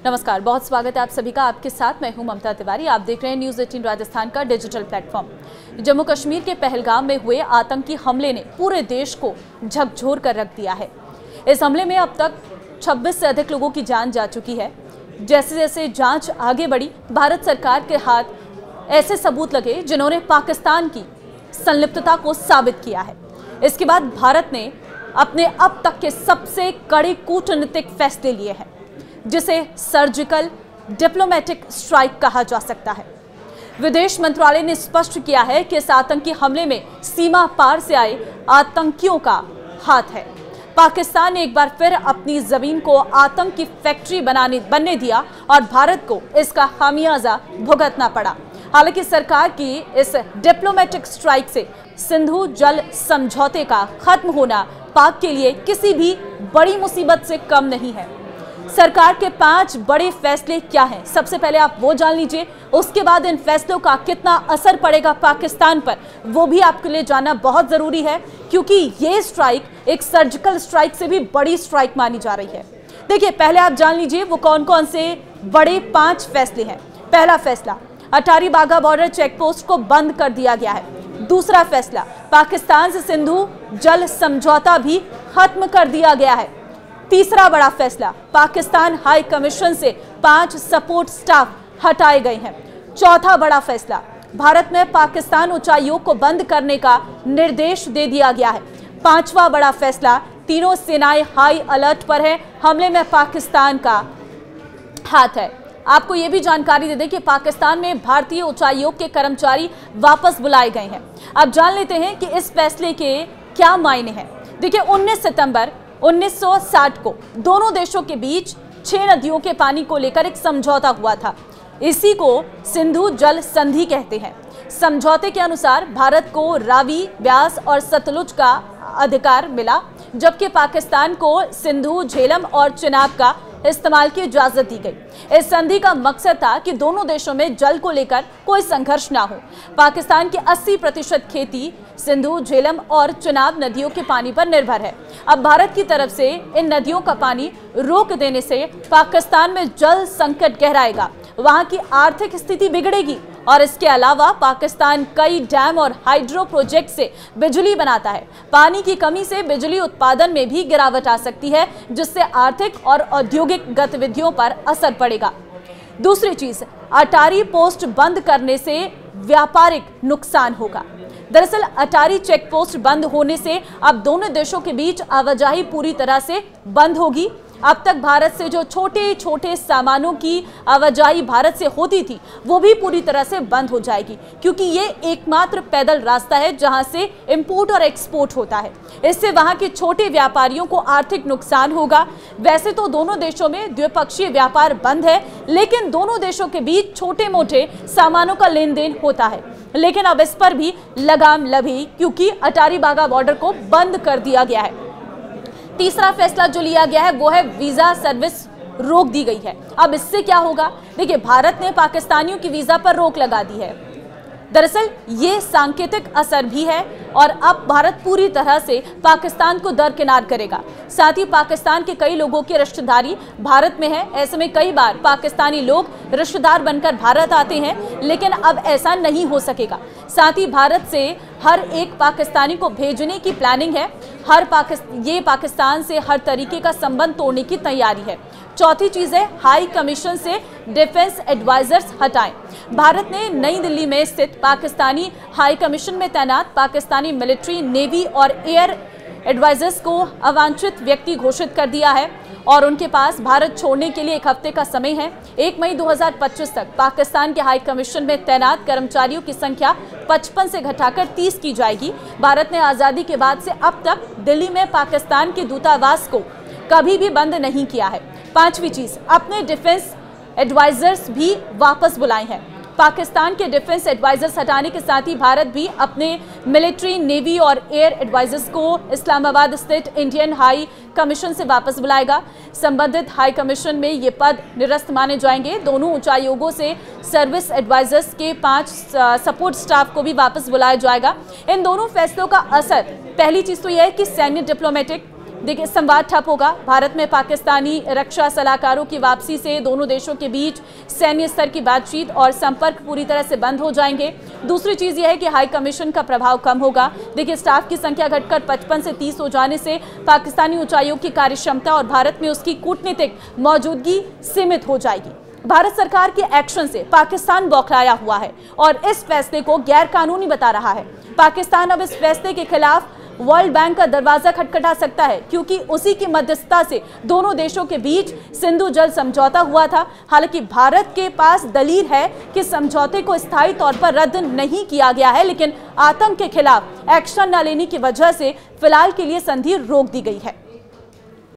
नमस्कार, बहुत स्वागत है आप सभी का। आपके साथ मैं हूं ममता तिवारी। आप देख रहे हैं न्यूज़ 18 राजस्थान का डिजिटल प्लेटफॉर्म। जम्मू कश्मीर के पहलगाम में हुए आतंकी हमले ने पूरे देश को झकझोर कर रख दिया है। इस हमले में अब तक 26 से अधिक लोगों की जान जा चुकी है। जैसे जैसे जांच आगे बढ़ी, भारत सरकार के हाथ ऐसे सबूत लगे जिन्होंने पाकिस्तान की संलिप्तता को साबित किया है। इसके बाद भारत ने अपने अब तक के सबसे कड़े कूटनीतिक फैसले लिए हैं, जिसे सर्जिकल डिप्लोमेटिक स्ट्राइक कहा जा सकता है। विदेश मंत्रालय ने स्पष्ट किया है कि इस आतंकी हमले में सीमा पार से आए आतंकियों का हाथ है। पाकिस्तान ने एक बार फिर अपनी जमीन को आतंक की फैक्ट्री बनने दिया और भारत को इसका खामियाजा भुगतना पड़ा। हालांकि सरकार की इस डिप्लोमेटिक स्ट्राइक से सिंधु जल समझौते का खत्म होना पाक के लिए किसी भी बड़ी मुसीबत से कम नहीं है। सरकार के 5 बड़े फैसले क्या हैं, सबसे पहले आप वो जान लीजिए। उसके बाद इन फैसलों का कितना असर पड़ेगा पाकिस्तान पर, वो भी आपके लिए जानना बहुत जरूरी है, क्योंकि ये स्ट्राइक एक सर्जिकल स्ट्राइक से भी बड़ी स्ट्राइक मानी जा रही है। देखिए, पहले आप जान लीजिए वो कौन कौन से बड़े 5 फैसले हैं। पहला फैसला, अटारी बाघा बॉर्डर चेकपोस्ट को बंद कर दिया गया है। दूसरा फैसला, पाकिस्तान से सिंधु जल समझौता भी खत्म कर दिया गया है। तीसरा बड़ा फैसला, पाकिस्तान हाई कमीशन से 5 सपोर्ट स्टाफ हटाए गए हैं। चौथा बड़ा फैसला, भारत में पाकिस्तान उच्चायोग को बंद करने का निर्देश दे दिया गया है। पांचवा बड़ा फैसला, तीनों सेनाएं हाई अलर्ट पर है, हमले में पाकिस्तान का हाथ है। आपको यह भी जानकारी दे दें कि पाकिस्तान में भारतीय उच्चायोग के कर्मचारी वापस बुलाए गए हैं। अब जान लेते हैं कि इस फैसले के क्या मायने हैं। देखिए, 19 सितंबर 1960 को दोनों देशों के बीच 6 नदियों के पानी को लेकर एक समझौता हुआ था। इसी को सिंधु जल संधि कहते हैं। समझौते के अनुसार भारत को रावी, ब्यास और सतलुज का अधिकार मिला, जबकि पाकिस्तान को सिंधु, झेलम और चिनाब का इस्तेमाल की इजाजत दी गई। इस संधि का मकसद था कि दोनों देशों में जल को लेकर कोई संघर्ष ना हो। पाकिस्तान की 80% खेती सिंधु, झेलम और चिनाब नदियों के पानी पर निर्भर है। अब भारत की तरफ से इन नदियों का पानी रोक देने से पाकिस्तान में जल संकट गहराएगा, वहां की आर्थिक स्थिति बिगड़ेगी और इसके अलावा पाकिस्तान कई डैम और हाइड्रो प्रोजेक्ट से बिजली बनाता है। पानी की कमी से बिजली उत्पादन में भी गिरावट आ सकती है, जिससे आर्थिक और औद्योगिक गतिविधियों पर असर पड़ेगा। दूसरी चीज, अटारी पोस्ट बंद करने से व्यापारिक नुकसान होगा। दरअसल अटारी चेक पोस्ट बंद होने से अब दोनों देशों के बीच आवाजाही पूरी तरह से बंद होगी। अब तक भारत से जो छोटे छोटे सामानों की आवाजाही भारत से होती थी, वो भी पूरी तरह से बंद हो जाएगी, क्योंकि ये एकमात्र पैदल रास्ता है जहां से इंपोर्ट और एक्सपोर्ट होता है। इससे वहां के छोटे व्यापारियों को आर्थिक नुकसान होगा। वैसे तो दोनों देशों में द्विपक्षीय व्यापार बंद है, लेकिन दोनों देशों के बीच छोटे मोटे सामानों का लेन देन होता है। लेकिन अब इस पर भी लगाम लगी, क्योंकि अटारी बाघा बॉर्डर को बंद कर दिया गया है। तीसरा फैसला जो लिया गया है वो है वीजा सर्विस रोक दी गई है। अब इससे क्या होगा? देखिए, भारत ने पाकिस्तानियों की वीजा पर रोक लगा दी है। दरअसल ये सांकेतिक असर भी है और अब भारत पूरी तरह से पाकिस्तान को दरकिनार करेगा। साथ ही पाकिस्तान के कई लोगों की रिश्तेदारी भारत में है। ऐसे में कई बार पाकिस्तानी लोग रिश्तेदार बनकर भारत आते हैं, लेकिन अब ऐसा नहीं हो सकेगा। साथ ही भारत से हर एक पाकिस्तानी को भेजने की प्लानिंग है। ये पाकिस्तान से हर तरीके का संबंध तोड़ने की तैयारी है। चौथी चीज है, हाई कमीशन से डिफेंस एडवाइजर्स हटाएं। भारत ने नई दिल्ली में स्थित पाकिस्तानी हाई कमीशन में तैनात पाकिस्तानी मिलिट्री, नेवी और एयर एडवाइजर्स को अवांछित व्यक्ति घोषित कर दिया है और उनके पास भारत छोड़ने के लिए 1 हफ्ते का समय है। 1 मई 2025 तक पाकिस्तान के हाई कमीशन में तैनात कर्मचारियों की संख्या 55 से घटाकर 30 की जाएगी। भारत ने आज़ादी के बाद से अब तक दिल्ली में पाकिस्तान के दूतावास को कभी भी बंद नहीं किया है। पांचवी चीज, अपने डिफेंस एडवाइजर्स भी वापस बुलाए हैं। पाकिस्तान के डिफेंस एडवाइजर्स हटाने के साथ ही भारत भी अपने मिलिट्री, नेवी और एयर एडवाइजर्स को इस्लामाबाद स्थित इंडियन हाई कमीशन से वापस बुलाएगा। संबंधित हाई कमीशन में ये पद निरस्त माने जाएंगे। दोनों उच्चायोगों से सर्विस एडवाइजर्स के 5 सपोर्ट स्टाफ को भी वापस बुलाया जाएगा। इन दोनों फैसलों का असर, पहली चीज तो यह है कि सैन्य डिप्लोमेटिक देखिए, संवाद ठप होगा। भारत में पाकिस्तानी रक्षा सलाहकारों की वापसी से दोनों देशों के बीच सैन्य स्तर की बातचीत और संपर्क पूरी तरह से बंद हो जाएंगे। दूसरी चीज यह है कि हाई कमीशन का प्रभाव कम होगा। देखिए, स्टाफ की संख्या घटकर 55 से 30 हो जाने से पाकिस्तानी उच्चायोग की कार्यक्षमता और भारत में उसकी कूटनीतिक मौजूदगी सीमित हो जाएगी। भारत सरकार के एक्शन से पाकिस्तान बौखलाया हुआ है और इस फैसले को गैर कानूनी बता रहा है। पाकिस्तान अब इस फैसले के खिलाफ वर्ल्ड बैंक का दरवाजा खटखटा सकता है, क्योंकि उसी की मध्यस्थता से दोनों देशों के बीच सिंधु जल समझौता हुआ था। हालांकि भारत के पास दलील है कि समझौते को स्थायी तौर पर रद्द नहीं किया गया है, लेकिन आतंक के खिलाफ एक्शन न लेने की वजह से फिलहाल के लिए संधि रोक दी गई है।